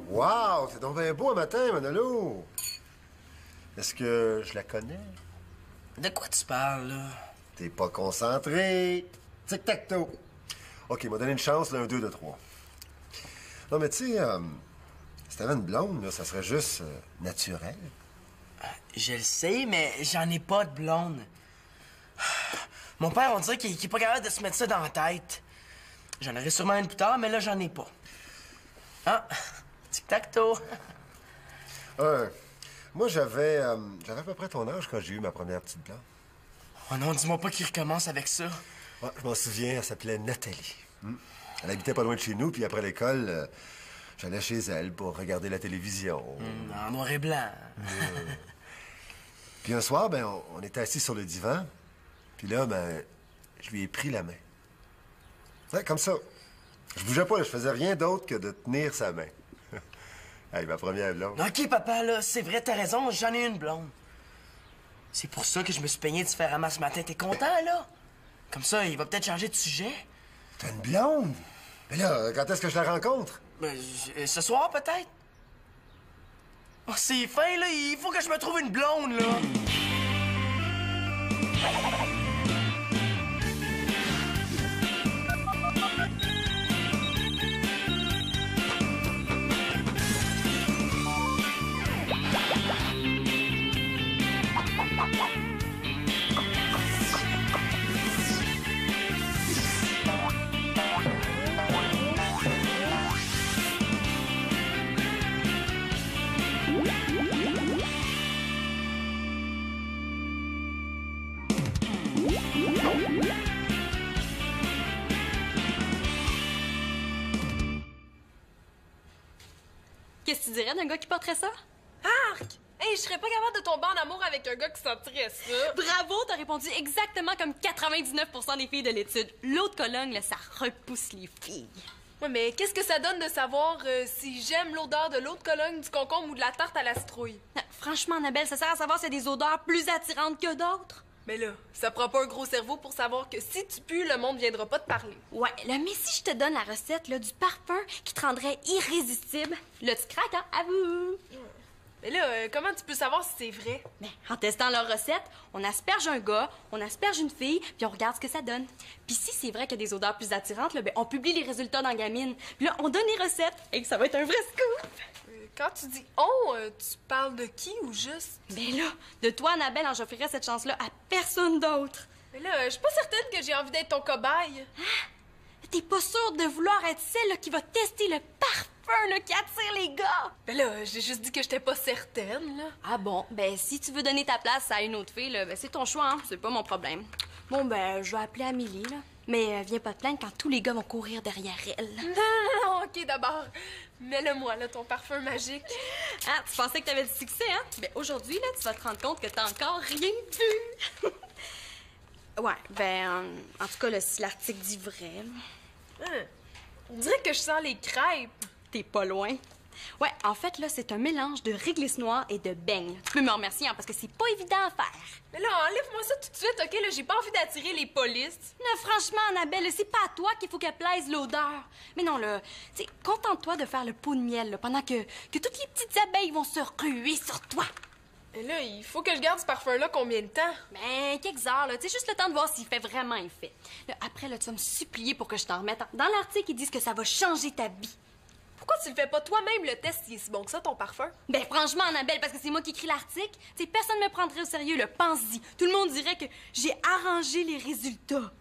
Wow, c'est donc bien beau un matin, Manolo. Est-ce que je la connais? De quoi tu parles, là? T'es pas concentré. Tic-tac-toe. OK, m'a donné une chance, là, un, deux, de trois. Non, mais tu sais, si t'avais une blonde, là, ça serait juste naturel. Je le sais, mais j'en ai pas de blonde. Mon père, on dirait qu'il est pas capable de se mettre ça dans la tête. J'en aurai sûrement une plus tard, mais là, j'en ai pas. Ah, tic-tac-toe. Moi, j'avais à peu près ton âge quand j'ai eu ma première petite blonde. Oh non, dis-moi pas qu'il recommence avec ça. Ouais, je m'en souviens, elle s'appelait Nathalie. Elle habitait pas loin de chez nous, puis après l'école, j'allais chez elle pour regarder la télévision. En noir et blanc. Puis un soir, ben, on était assis sur le divan, puis là, ben, je lui ai pris la main. Ouais, comme ça. Je bougeais pas, là, je faisais rien d'autre que de tenir sa main. Hey, ma première blonde. OK, papa, là, c'est vrai, t'as raison, j'en ai une blonde. C'est pour ça que je me suis peigné différemment ce matin. T'es content, là? Comme ça, il va peut-être changer de sujet. T'as une blonde? Mais là, quand est-ce que je la rencontre? Ben, ce soir, peut-être? Oh, c'est fin, là. Il faut que je me trouve une blonde, là. Qu'est-ce que tu dirais d'un gars qui porterait ça? Arc! Hey, je serais pas capable de tomber en amour avec un gars qui sentirait ça. Bravo, t'as répondu exactement comme 99% des filles de l'étude. L'autre colonne, là, ça repousse les filles. Ouais, mais qu'est-ce que ça donne de savoir si j'aime l'odeur de l'autre colonne, du concombre ou de la tarte à la citrouille? Franchement, Annabelle, ça sert à savoir s'il y a des odeurs plus attirantes que d'autres. Mais là, ça prend pas un gros cerveau pour savoir que si tu pues, le monde viendra pas te parler. Ouais, là, mais si je te donne la recette là, du parfum qui te rendrait irrésistible, là, tu craques, hein? Avoue! Mais là, comment tu peux savoir si c'est vrai? Ben, en testant leur recette, on asperge un gars, on asperge une fille, puis on regarde ce que ça donne. Puis si c'est vrai qu'il y a des odeurs plus attirantes, là, ben, on publie les résultats dans Gamine. Puis là, on donne les recettes, et que ça va être un vrai scoop! Quand tu dis « on tu parles de qui ou juste? Ben là, de toi, Annabelle, j'offrirais cette chance-là à personne d'autre. Mais là, je suis pas certaine que j'ai envie d'être ton cobaye. T'es pas sûre de vouloir être celle là, qui va tester le parfum là, qui attire les gars? Ben là, j'ai juste dit que j'étais pas certaine, là. Ah bon? Ben si tu veux donner ta place à une autre fille, là, ben c'est ton choix, hein? C'est pas mon problème. Bon, ben, je vais appeler Amélie, là. Mais viens pas te plaindre quand tous les gars vont courir derrière elle. Non, OK, d'abord, mets-le-moi, là, ton parfum magique. Ah, tu pensais que t'avais du succès, hein? Ben aujourd'hui, là, tu vas te rendre compte que t'as encore rien vu. Ouais, ben, en tout cas, là, si l'article dit vrai... On dirait que je sens les crêpes. T'es pas loin. Ouais, en fait, là, c'est un mélange de réglisse noire et de beignes. Tu peux me remercier, hein, parce que c'est pas évident à faire. Mais là, enlève-moi ça tout de suite, OK? Là, j'ai pas envie d'attirer les polices. Non, franchement, Annabelle, c'est pas à toi qu'il faut qu'elle plaise l'odeur. Mais non, là, tu sais, contente-toi de faire le pot de miel, là, pendant que toutes les petites abeilles vont se ruer sur toi. Mais là, il faut que je garde ce parfum-là combien de temps? Ben, quelques heures, là, tu sais, juste le temps de voir s'il fait vraiment effet. Là, après, là, tu vas me supplier pour que je t'en remette. Dans l'article, ils disent que ça va changer ta vie. Pourquoi tu le fais pas toi-même, le test, s'il est si bon que ça, ton parfum? Ben franchement, Annabelle, parce que c'est moi qui écris l'article. Tu sais, personne ne me prendrait au sérieux, le pense-y. Tout le monde dirait que j'ai arrangé les résultats.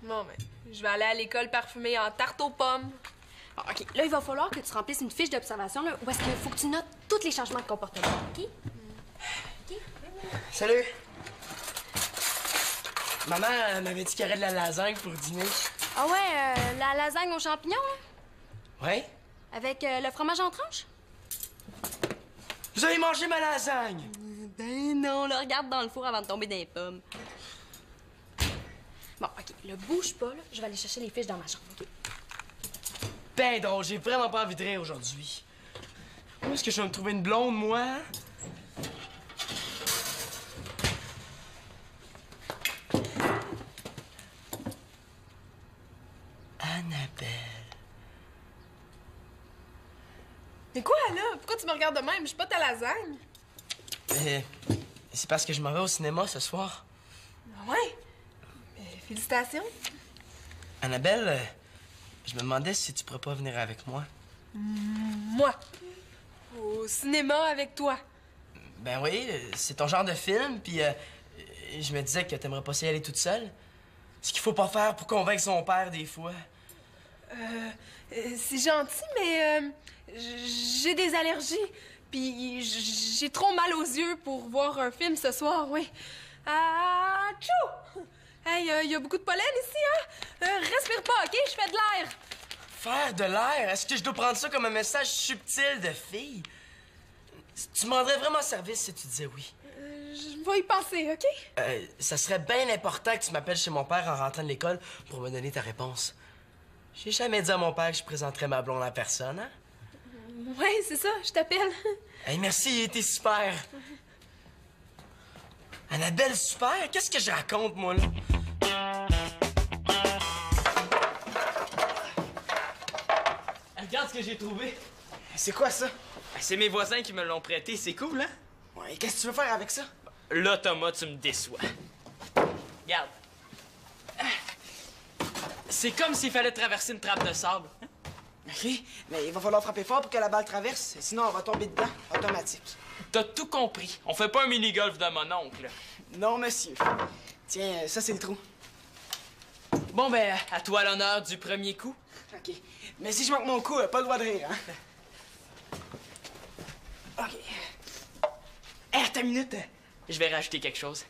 Bon, ben, je vais aller à l'école parfumée en tarte aux pommes. Bon, OK, là, il va falloir que tu remplisses une fiche d'observation, là, où est-ce qu'il faut que tu notes tous les changements de comportement, OK? OK? Salut. Maman m'avait dit qu'il y aurait de la lasagne pour dîner. Ah ouais, la lasagne aux champignons, hein? Ouais? Avec le fromage en tranche? Vous avez mangé ma lasagne! Ben non, là, regarde dans le four avant de tomber dans les pommes. Bon, OK, là, bouge pas, là. Je vais aller chercher les fiches dans ma chambre, OK? Ben drôle, j'ai vraiment pas envie de rire aujourd'hui. Où est-ce que je vais me trouver une blonde, moi? Annabelle. Mais quoi, là? Pourquoi tu me regardes de même? Je suis pas ta lasagne. C'est parce que je m'en vais au cinéma ce soir. Ah ouais? Félicitations. Annabelle, je me demandais si tu pourrais pas venir avec moi. Moi. Au cinéma avec toi. Ben oui, c'est ton genre de film, puis je me disais que t'aimerais pas s'y aller toute seule. Ce qu'il faut pas faire pour convaincre son père des fois. C'est gentil, mais j'ai des allergies. Puis j'ai trop mal aux yeux pour voir un film ce soir, oui. Ah, tchou! Hey, y a beaucoup de pollen ici, hein? Respire pas, OK? Je fais de l'air. Faire de l'air? Est-ce que je dois prendre ça comme un message subtil de fille? Tu me rendrais vraiment service si tu disais oui. Je vais y penser, OK? Ça serait bien important que tu m'appelles chez mon père en rentrant de l'école pour me donner ta réponse. J'ai jamais dit à mon père que je présenterais ma blonde à personne, hein? Ouais, c'est ça, je t'appelle. Hey, merci, t'es super. Annabelle, super? Qu'est-ce que je raconte, moi, là? Regarde ce que j'ai trouvé. C'est quoi ça? C'est mes voisins qui me l'ont prêté, c'est cool, hein? Ouais, qu'est-ce que tu veux faire avec ça? Là, Thomas, tu me déçois. Regarde. C'est comme s'il fallait traverser une trappe de sable. OK, mais il va falloir frapper fort pour que la balle traverse, sinon on va tomber dedans, automatique. T'as tout compris. On fait pas un mini-golf de mon oncle. Non, monsieur. Tiens, ça, c'est le trou. Bon, ben, à toi l'honneur du premier coup. OK. Mais si je manque mon coup, pas le droit de rire, hein? OK. Hé, attends une minute. Je vais rajouter quelque chose.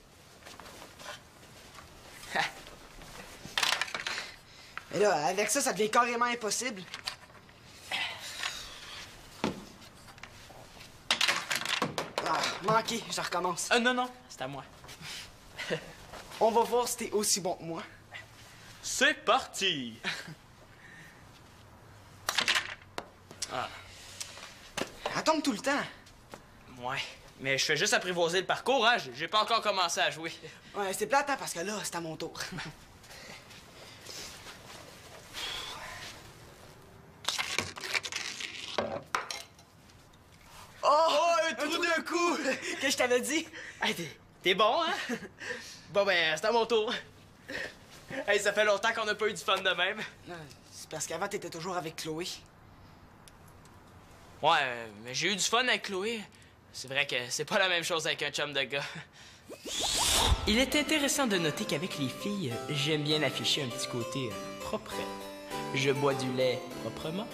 Mais là, avec ça, ça devient carrément impossible. Ah, manqué, je recommence. Non, c'est à moi. On va voir si t'es aussi bon que moi. C'est parti! Elle tombe tout le temps. Ouais, mais je fais juste apprivoiser le parcours, hein? J'ai pas encore commencé à jouer. Ouais, c'est plate, hein, parce que là, c'est à mon tour. Oh, un trou d'un coup! Qu'est-ce que je t'avais dit? Hey, t'es bon, hein? Bon, ben, c'est à mon tour. Hey, ça fait longtemps qu'on n'a pas eu du fun de même. Non, c'est parce qu'avant, t'étais toujours avec Chloé. Ouais, mais j'ai eu du fun avec Chloé. C'est vrai que c'est pas la même chose avec un chum de gars. Il est intéressant de noter qu'avec les filles, j'aime bien afficher un petit côté propre. Je bois du lait proprement.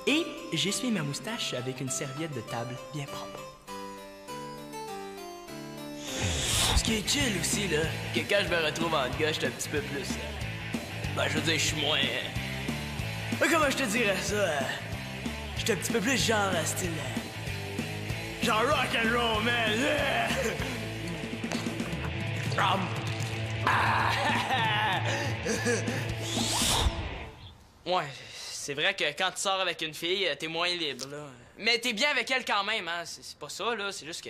Et j'essuie ma moustache avec une serviette de table bien propre. Ce qui est chill aussi, là, que quand je me retrouve en gars, je suis un petit peu plus... ben, je veux dire, je suis moins... comment je te dirais ça? Je suis un petit peu plus genre, style... genre rock and roll, man! Ouais, c'est vrai que quand tu sors avec une fille, t'es moins libre, là. Mais t'es bien avec elle quand même, hein? C'est pas ça, là, c'est juste que...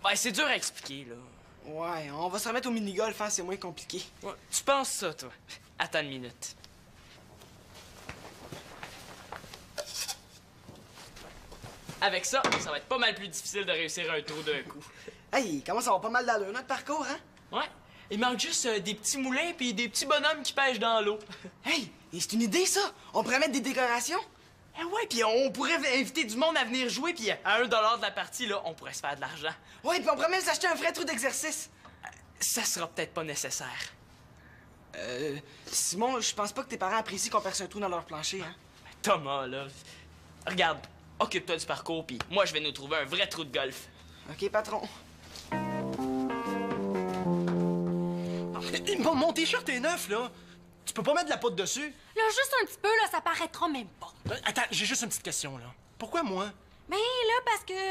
ben, c'est dur à expliquer, là. Ouais, on va se remettre au mini-golf, hein, c'est moins compliqué. Ouais, tu penses ça, toi? Attends une minute. Avec ça, ça va être pas mal plus difficile de réussir un tour d'un coup. Hey, comment ça va pas mal d'allure, notre parcours, hein? Ouais, il manque juste des petits moulins puis des petits bonhommes qui pêchent dans l'eau. Hey, et c'est une idée, ça! On pourrait mettre des décorations? Eh ouais, puis on pourrait inviter du monde à venir jouer, puis à $1 de la partie, là, on pourrait se faire de l'argent. Ouais, puis on pourrait même s'acheter un vrai trou d'exercice. Ça sera peut-être pas nécessaire. Simon, je pense pas que tes parents apprécient qu'on perce un trou dans leur plancher, hein? Thomas, là, regarde, occupe-toi du parcours, puis moi, je vais nous trouver un vrai trou de golf. OK, patron. Mon t-shirt est neuf, là. Tu peux pas mettre de la poudre dessus? Là, juste un petit peu, là, ça paraîtra même pas. Attends, j'ai juste une petite question, là. Pourquoi moi? Ben là,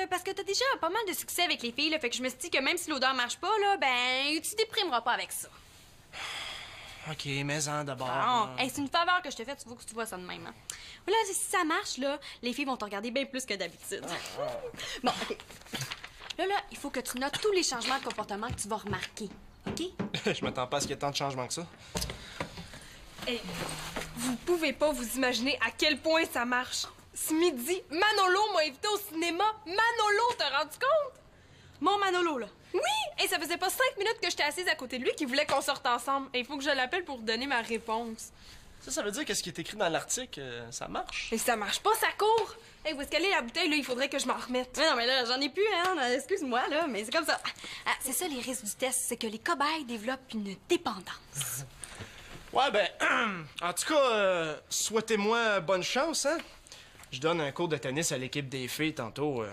parce que t'as déjà pas mal de succès avec les filles, là, fait que je me suis dit que même si l'odeur marche pas, là, ben, tu déprimeras pas avec ça. OK, mais-en d'abord. Bon, hey, c'est une faveur que je te fais, tu veux que tu vois ça de même, hein. Là, si ça marche, là, les filles vont te regarder bien plus que d'habitude. Bon, OK. Là, il faut que tu notes tous les changements de comportement que tu vas remarquer, OK? Je m'attends pas à ce qu'il y ait tant de changements que ça. Hey, Vous pouvez pas vous imaginer à quel point ça marche. Ce midi, Manolo m'a invité au cinéma. Manolo, t'as rendu compte? Mon Manolo, là. Oui! Et ça faisait pas 5 minutes que j'étais assise à côté de lui qu'il voulait qu'on sorte ensemble. Et il faut que je l'appelle pour donner ma réponse. Ça veut dire que ce qui est écrit dans l'article, ça marche? Et ça marche pas, ça court! Hey, où est-ce qu'elle est la bouteille, là? Il faudrait que je m'en remette. Mais non, mais là, j'en ai plus, hein. Excuse-moi, là, mais c'est comme ça. Ah, c'est ça, les risques du test, c'est que les cobayes développent une dépendance. Ouais, ben, en tout cas, souhaitez-moi bonne chance, hein? Je donne un cours de tennis à l'équipe des filles tantôt.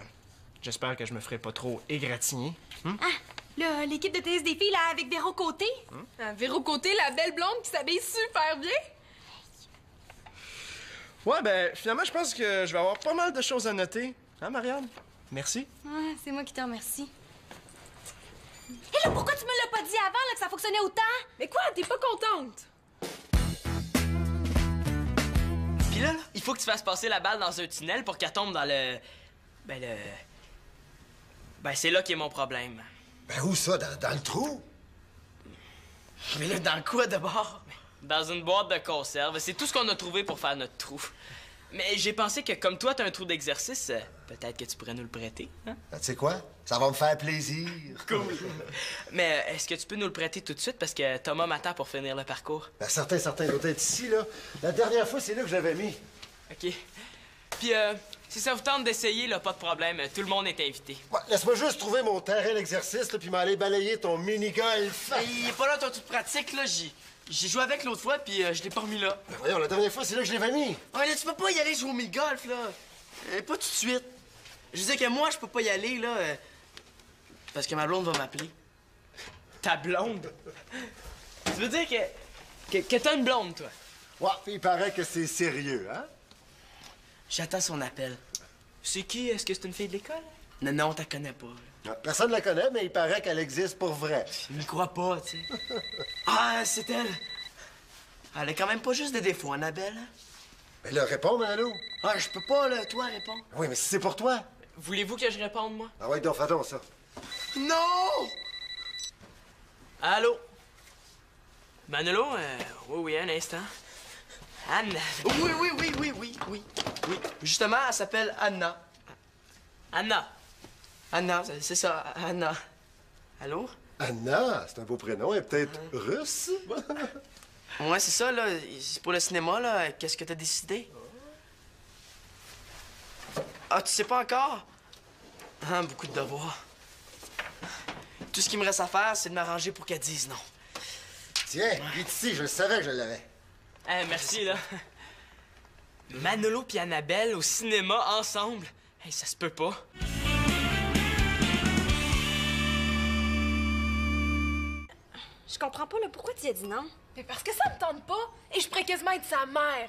J'espère que je me ferai pas trop égratigner. Ah, là, l'équipe de tennis des filles, là, avec Véro Côté. Ah, Véro Côté, la belle blonde qui s'habille super bien. Ouais, ben, finalement, je pense que je vais avoir pas mal de choses à noter. Hein, Marianne? Merci. Ouais, c'est moi qui te remercie. Et là, pourquoi tu me l'as pas dit avant, là, que ça fonctionnait autant? Mais quoi, t'es pas contente? Puis là, il faut que tu fasses passer la balle dans un tunnel pour qu'elle tombe dans le... Ben, c'est là qu'est mon problème. Ben où ça? Dans le trou? Mais là, dans quoi d'abord? Dans une boîte de conserve. C'est tout ce qu'on a trouvé pour faire notre trou. Mais j'ai pensé que comme toi, t'as un trou d'exercice, peut-être que tu pourrais nous le prêter, hein? Ben, tu sais quoi? Ça va me faire plaisir. Cool. Mais est-ce que tu peux nous le prêter tout de suite parce que Thomas m'attend pour finir le parcours? Ben, certain, il doit être ici, là. La dernière fois, c'est là que j'avais mis. OK. Puis, si ça vous tente d'essayer, là, pas de problème. Tout le monde est invité. Ouais, laisse-moi juste trouver mon terrain d'exercice, là, puis m'aller balayer ton mini-golf. Il est pas là ton tout pratique, là. J'ai joué avec l'autre fois, puis je l'ai pas remis là. Ben, voyons, la dernière fois, c'est là que je l'avais mis. Ouais, là, tu peux pas y aller jouer au mini-golf, là. Pas tout de suite. Je veux dire que moi, je peux pas y aller, là, parce que ma blonde va m'appeler. Ta blonde? Tu veux dire que t'as une blonde, toi? Ouais, puis il paraît que c'est sérieux, hein? J'attends son appel. C'est qui? Est-ce que c'est une fille de l'école? Non, non, t'as connais pas. Personne ne la connaît, mais il paraît qu'elle existe pour vrai. Je n'y crois pas, tu sais. Ah, c'est elle. Elle a quand même pas juste des défauts, Annabelle. Ben là, réponds, Manolo. Ah, je peux pas, là, toi, répondre. Oui, mais si c'est pour toi. Voulez-vous que je réponde, moi? Ah ouais, donc, fais donc ça. Non! Allô? Manolo? Oui, un instant. Anne. Oui. Justement, elle s'appelle Anna. Anna, c'est ça, Anna. Allô? Anna, c'est un beau prénom. Elle est peut-être russe? Ouais, c'est ça, là. C'est pour le cinéma, là. Qu'est-ce que t'as décidé? Ah, tu sais pas encore? Ah, beaucoup de devoirs. Tout ce qu'il me reste à faire, c'est de m'arranger pour qu'elle dise non. Tiens, il est ici, je le savais que je l'avais. Merci, là. Manolo puis Annabelle au cinéma ensemble. Hey, ça se peut pas. Je comprends pas, là, pourquoi tu as dit non? Mais parce que ça me tente pas. Et je pourrais quasiment être sa mère.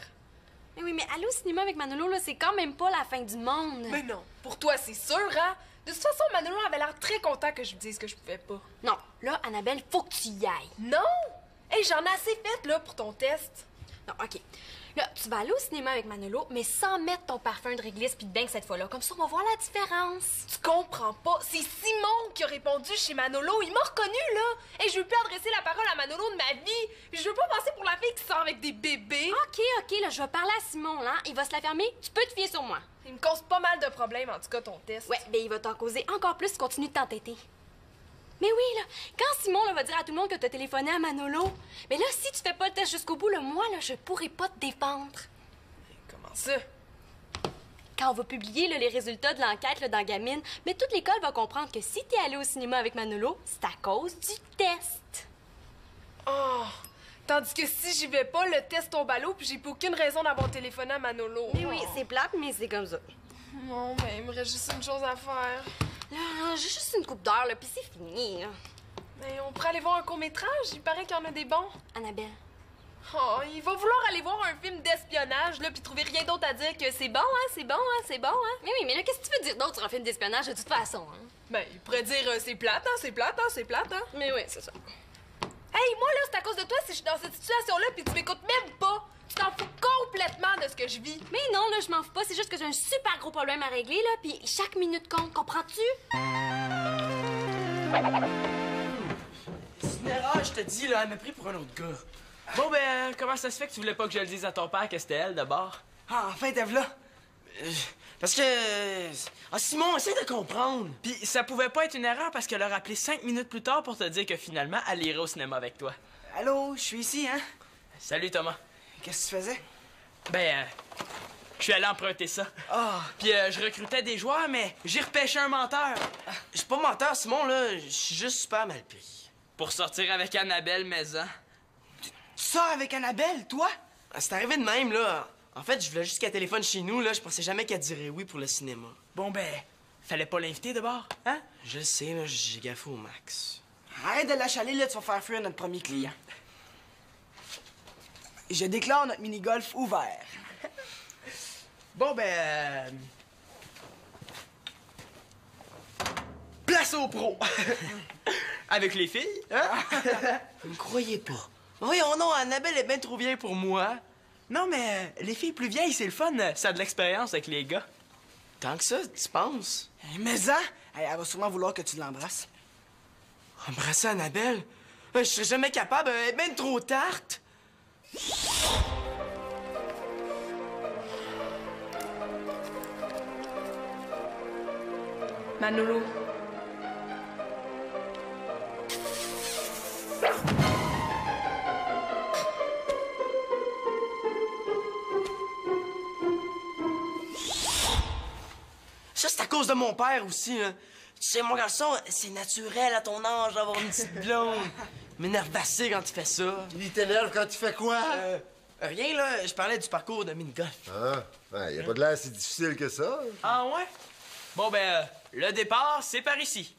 Mais oui, mais aller au cinéma avec Manolo, là, c'est quand même pas la fin du monde. Mais non, pour toi, c'est sûr, hein? De toute façon, Manolo avait l'air très content que je lui dise que je pouvais pas. Non, là, Annabelle, faut que tu y ailles. Non! Hey, j'en ai assez fait, là, pour ton test. Non, OK. Là, tu vas aller au cinéma avec Manolo, mais sans mettre ton parfum de réglisse puis de bain cette fois-là. Comme ça, on va voir la différence. Tu comprends pas. C'est Simon qui a répondu chez Manolo. Il m'a reconnu, là. Et je veux plus adresser la parole à Manolo de ma vie. Puis je veux pas passer pour la fille qui sort avec des bébés. OK, là, je vais parler à Simon, là. Il va se la fermer. Tu peux te fier sur moi. Il me cause pas mal de problèmes, en tout cas, ton test. Ouais, ben il va t'en causer encore plus si tu continues de t'entêter. Mais oui, là, quand Simon là, va dire à tout le monde que t'as téléphoné à Manolo, mais là, si tu fais pas le test jusqu'au bout, là, moi, là, je pourrai pas te défendre. Comment ça? Quand on va publier là, les résultats de l'enquête là, dans Gamine, mais toute l'école va comprendre que si t'es allé au cinéma avec Manolo, c'est à cause du test. Oh! Tandis que si j'y vais pas, le test tombe à l'eau, puis j'ai plus aucune raison d'avoir téléphoné à Manolo. Mais oui, c'est plate, mais c'est comme ça. Non, mais il me reste juste une chose à faire. Là, j'ai juste une coupe d'heure, là, puis c'est fini, là. Mais on pourrait aller voir un court-métrage? Il paraît qu'il y en a des bons. Annabelle. Oh, il va vouloir aller voir un film d'espionnage, là, puis trouver rien d'autre à dire que c'est bon, hein, c'est bon, hein, c'est bon, hein. Mais oui, mais là, qu'est-ce que tu veux dire d'autre sur un film d'espionnage de toute façon, hein? Ben, il pourrait dire c'est plate, hein, c'est plate, hein, c'est plate, hein. Mais oui, c'est ça. Hey, moi, là, c'est à cause de toi si je suis dans cette situation-là, puis tu m'écoutes même pas. Tu t'en fous complètement de ce que je vis. Mais non, là, je m'en fous pas. C'est juste que j'ai un super gros problème à régler, là, puis chaque minute compte, comprends-tu? C'est une erreur, je te dis, là. Elle m'a pris pour un autre gars. Bon, ben, comment ça se fait que tu voulais pas que je le dise à ton père que c'était elle, d'abord? Ah, enfin, t'es là. Parce que... Ah, Simon, essaie de comprendre. Puis ça pouvait pas être une erreur parce qu'elle a rappelé 5 minutes plus tard pour te dire que finalement, elle irait au cinéma avec toi. Allô, je suis ici, hein? Salut, Thomas. Qu'est-ce que tu faisais? Ben, je suis allé emprunter ça. Ah, Puis je recrutais des joueurs, mais j'ai repêché un menteur. Je suis pas menteur, Simon, là. Je suis juste super mal pris. Pour sortir avec Annabelle Maison. tu sors avec Annabelle, toi? Ah, c'est arrivé de même, là. En fait, je voulais juste qu'elle téléphone chez nous, là. Je pensais jamais qu'elle dirait oui pour le cinéma. Bon, ben, fallait pas l'inviter d'abord, hein? Je le sais, là, j'ai gaffé au max. Arrête de l'achaler, là, tu vas faire fuir notre premier client. Je déclare notre mini-golf ouvert. Bon, ben... Place aux pros! Avec les filles, hein? Vous me croyez pas? Voyons, non, Annabelle est bien trop vieille pour moi. Non, mais les filles plus vieilles, c'est le fun. Ça a de l'expérience avec les gars. Tant que ça, tu penses? Mais ça, elle va sûrement vouloir que tu l'embrasses. Embrasser Annabelle? Je serais jamais capable, elle est bien trop tarte. Manolo. Ça, c'est à cause de mon père aussi, hein. Tu sais, mon garçon, c'est naturel à ton âge d'avoir une petite blonde. Il m'énerve assez quand tu fais ça. Il t'énerve quand tu fais quoi? Rien, là. Je parlais du parcours de mini-golf. Ah, ben, y a pas de l'air si difficile que ça. Ah ouais? Bon, ben, le départ, c'est par ici.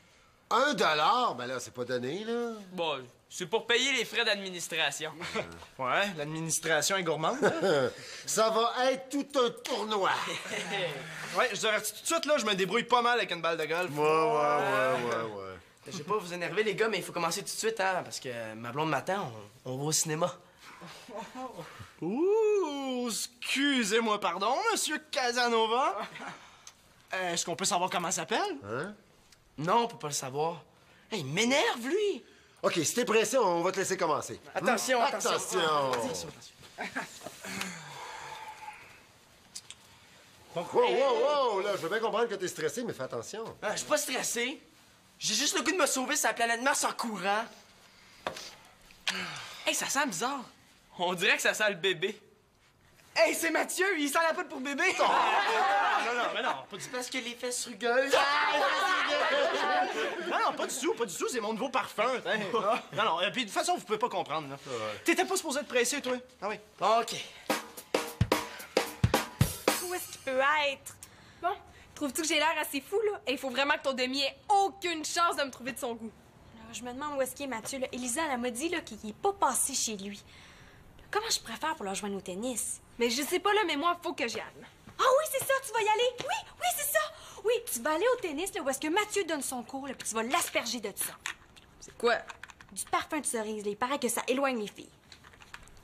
$1? Ben là, c'est pas donné, là. Bon, c'est pour payer les frais d'administration. Ouais, l'administration est gourmande. Ça va être tout un tournoi. Ouais, je dirais tout de suite, là, je me débrouille pas mal avec une balle de golf. Ouais. Je vais pas vous énerver, les gars, mais il faut commencer tout de suite, hein, parce que ma blonde m'attend, on va au cinéma. Ouh, excusez-moi, pardon, monsieur Casanova. Est-ce qu'on peut savoir comment ça s'appelle? Hein? Non, on peut pas le savoir. Hey, il m'énerve, lui! OK, si t'es pressé, on va te laisser commencer. Attention, attention. Attention. Wow, là, je veux bien comprendre que t'es stressé, mais fais attention. Je suis pas stressé. J'ai juste le goût de me sauver sur la planète Mars en courant. Hey, ça sent bizarre. On dirait que ça sent le bébé. Hey, c'est Mathieu, il sent la poudre pour bébé. Non, C'est parce que les fesses rugueuses. non, pas du tout, c'est mon nouveau parfum. Hein. Non, puis de toute façon, vous pouvez pas comprendre, là. T'étais pas supposé te presser, toi? Ah oui. OK. Où est-ce qu'il peut être? Bon, trouves-tu que j'ai l'air assez fou, là? Et il faut vraiment que ton demi ait aucune chance de me trouver de son goût. Je me demande où est-ce qu'il est, Mathieu. Là. Elisa, elle m'a dit là, qu'il est pas passé chez lui. Comment je pourrais faire pour le rejoindre au tennis? Mais je sais pas, là, mais moi, faut que j'y aille. Ah oui, c'est ça, tu vas y aller. Oui, c'est ça. Oui, tu vas aller au tennis, là, où est-ce que Mathieu donne son cours, là, puis tu vas l'asperger de ça. C'est quoi? Du parfum de cerise, là. Il paraît que ça éloigne les filles.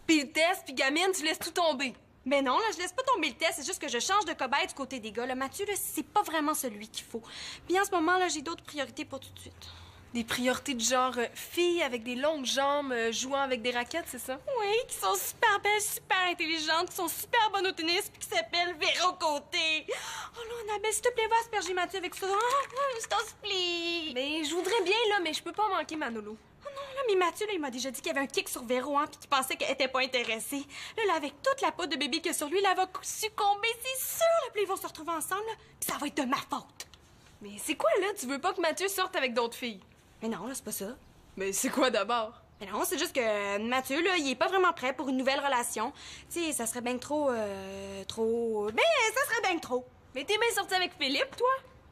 Puis le test, puis gamine, tu laisses tout tomber. Mais non, là, je laisse pas tomber le test. C'est juste que je change de cobaye du côté des gars. Là, Mathieu, là, c'est pas vraiment celui qu'il faut. Puis en ce moment, là, j'ai d'autres priorités pour tout de suite. Des priorités du genre filles avec des longues jambes jouant avec des raquettes, c'est ça? Oui, qui sont super belles, super intelligentes, qui sont super bonnes au tennis, puis qui s'appellent Véro Côté. Oh là, Annabelle, s'il te plaît, va asperger Mathieu avec ça. Je t'en supplie. Mais je voudrais bien, là, mais je peux pas manquer Manolo. Oh non, là, mais Mathieu, là, il m'a déjà dit qu'il y avait un kick sur Véro, hein, puis qu'il pensait qu'elle était pas intéressée. Là, avec toute la poudre de bébé qu'il y a sur lui, là, elle va succomber, c'est sûr. Là, puis ils vont se retrouver ensemble, là, puis ça va être de ma faute. Mais c'est quoi, là? Tu veux pas que Mathieu sorte avec d'autres filles? Mais non, là, c'est pas ça. Mais c'est quoi d'abord? Mais non, c'est juste que Mathieu, là, il est pas vraiment prêt pour une nouvelle relation. Tu sais, ça serait bien trop... Ben, ça serait bien trop. Mais t'es bien sorti avec Philippe, toi?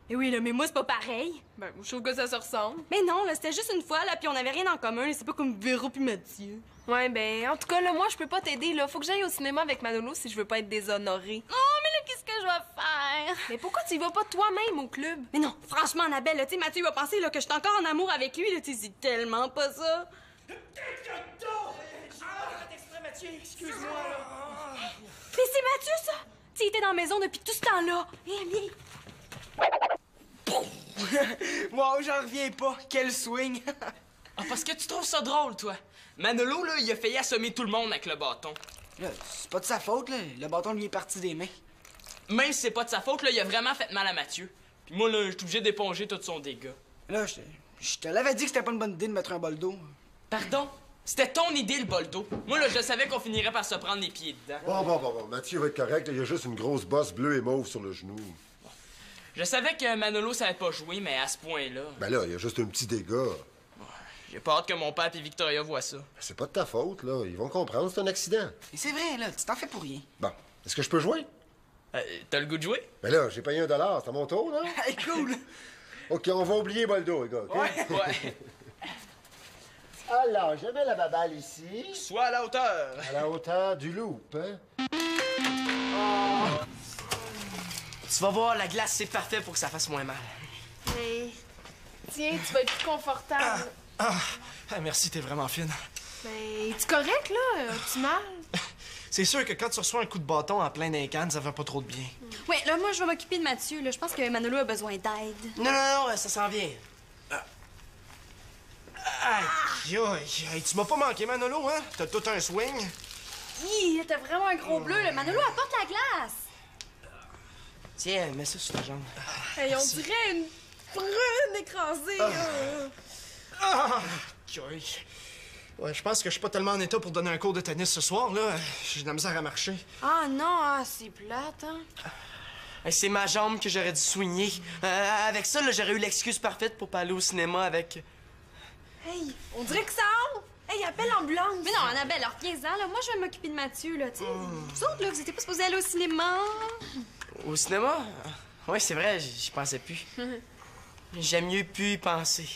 Mais oui, là, mais moi, c'est pas pareil. Ben, je trouve que ça se ressemble. Mais non, là, c'était juste une fois, là, puis on avait rien en commun. C'est pas comme Véro puis Mathieu. Ouais, ben, en tout cas, là, moi, je peux pas t'aider, là. Faut que j'aille au cinéma avec Manolo si je veux pas être déshonorée. Oh, mais là, qu'est-ce que je vais faire? Mais pourquoi tu y vas pas toi-même au club? Mais non, franchement, Annabelle, là, tu sais, Mathieu va penser, là, que je suis encore en amour avec lui, là, tu sais, c'est tellement pas ça. Excuse-moi, là. Mais c'est Mathieu, ça! Tu sais, il était dans la maison depuis tout ce temps-là. Viens, viens. Wow, j'en reviens pas. Quel swing. Ah, parce que tu trouves ça drôle, toi. Manolo, là, il a failli assommer tout le monde avec le bâton. Là, c'est pas de sa faute, là. Le bâton lui est parti des mains. Même si c'est pas de sa faute, là, il a vraiment fait mal à Mathieu. Puis moi, là, je suis obligé d'éponger tout son dégât. Là, je te l'avais dit que c'était pas une bonne idée de mettre un bol d'eau. Pardon? C'était ton idée, le bol d'eau. Moi, là, je savais qu'on finirait par se prendre les pieds dedans. Bon. Mathieu va être correct. Il y a juste une grosse bosse bleue et mauve sur le genou. Je savais que Manolo savait pas jouer, mais à ce point-là... Ben là, il y a juste un petit dégât. J'ai pas hâte que mon père et Victoria voient ça. C'est pas de ta faute, là. Ils vont comprendre, c'est un accident. Et c'est vrai, là, tu t'en fais pour rien. Bon, est-ce que je peux jouer? T'as le goût de jouer? Ben là, j'ai payé $1. C'est à mon tour, là? Hey, cool! OK, on va oublier Boldo, les gars, OK? Ouais. Alors, je mets la baballe ici. Sois à la hauteur. À la hauteur du loop, hein? Tu vas voir, la glace, c'est parfait pour que ça fasse moins mal. Hey. Tiens, tu vas être plus confortable. Merci, t'es vraiment fine. Mais es-tu correct, là? As-tu mal? C'est sûr que quand tu reçois un coup de bâton en plein d'un canne, ça va pas trop de bien. Ouais, là, moi, je vais m'occuper de Mathieu. Là. Je pense que Manolo a besoin d'aide. Non, ça s'en vient. Aïe, aïe, tu m'as pas manqué, Manolo, hein? T'as tout un swing. Hi, t'as vraiment un gros bleu. Là. Manolo apporte la glace. Tiens, mets ça sur ta jambe. Hey, on dirait une prune écrasée. Aïe. Ouais, je pense que je suis pas tellement en état pour donner un cours de tennis ce soir, là. J'ai de la misère à marcher. Ah non, c'est plate, hein? Hey, c'est ma jambe que j'aurais dû soigner. Avec ça, là, j'aurais eu l'excuse parfaite pour pas aller au cinéma avec... Hey, on dirait que ça entre. Hey, appelle l'ambulance. Mais non, Annabelle, alors reviens-en. Là. Moi, je vais m'occuper de Mathieu. Là, tu sais. Vous autres, là, vous étiez pas supposés aller au cinéma. Au cinéma? Oui, c'est vrai, j'y pensais plus. J'aime mieux plus y penser.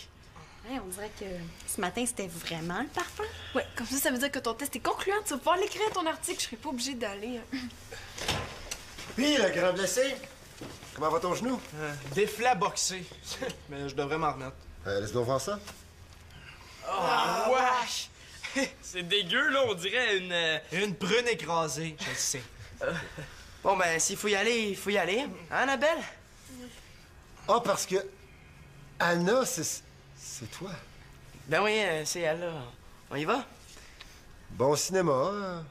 Hey, on dirait que ce matin, c'était vraiment le parfum. Ouais, comme ça veut dire que ton test est concluant. Tu vas pouvoir l'écrire à ton article. Je serai pas obligée d'aller. Puis, le grand blessé, comment va ton genou? Déflat boxé. Mais je devrais m'en remettre. Laisse-nous voir ça. Oh, wesh! C'est dégueu, là, on dirait une... Une prune écrasée, je le sais. Bon, ben, s'il faut y aller, il faut y aller. Hein, Annabelle? Ah, parce que Anna, c'est toi. Ben oui, c'est elle, là. On y va? Bon cinéma.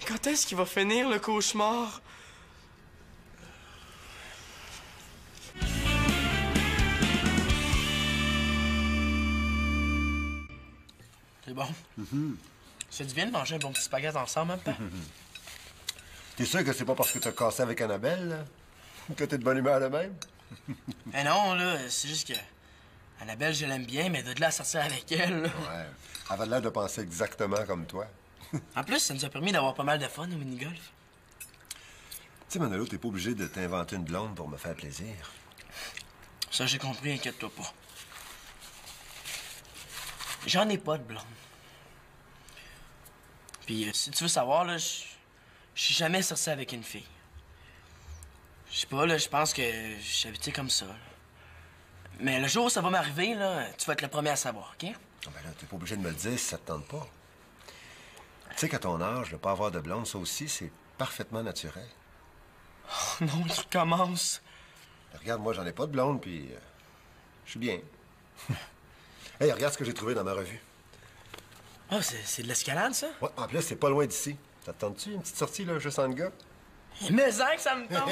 Quand est-ce qu'il va finir, le cauchemar? C'est bon? C'est du bien de manger un bon petit spaghetti ensemble, hein, papa? T'es sûr que c'est pas parce que t'as cassé avec Annabelle, là? Que t'es de bonne humeur de même? Eh non, là, c'est juste que... Annabelle, je l'aime bien, mais de là à sortir avec elle, là... Ouais. Elle avait l'air de penser exactement comme toi. En plus, ça nous a permis d'avoir pas mal de fun au mini-golf. Tu sais, Manolo, t'es pas obligé de t'inventer une blonde pour me faire plaisir. Ça, j'ai compris, inquiète-toi pas. J'en ai pas de blonde. Puis, si tu veux savoir, là, je suis jamais sorti avec une fille. Je sais pas, là, je pense que j'ai habité comme ça, là. Mais le jour où ça va m'arriver, là, tu vas être le premier à savoir, OK? Non, ben là, t'es pas obligé de me le dire si ça te tente pas. Tu sais qu'à ton âge, ne pas avoir de blonde, ça aussi, c'est parfaitement naturel. Oh non, tu commences. Regarde, moi, j'en ai pas de blonde, puis je suis bien. Hey, regarde ce que j'ai trouvé dans ma revue. Ah, c'est de l'escalade, ça? Ouais, en plus, c'est pas loin d'ici. Ça te tente-tu, une petite sortie, là, juste en gars? Mais que ça me tente.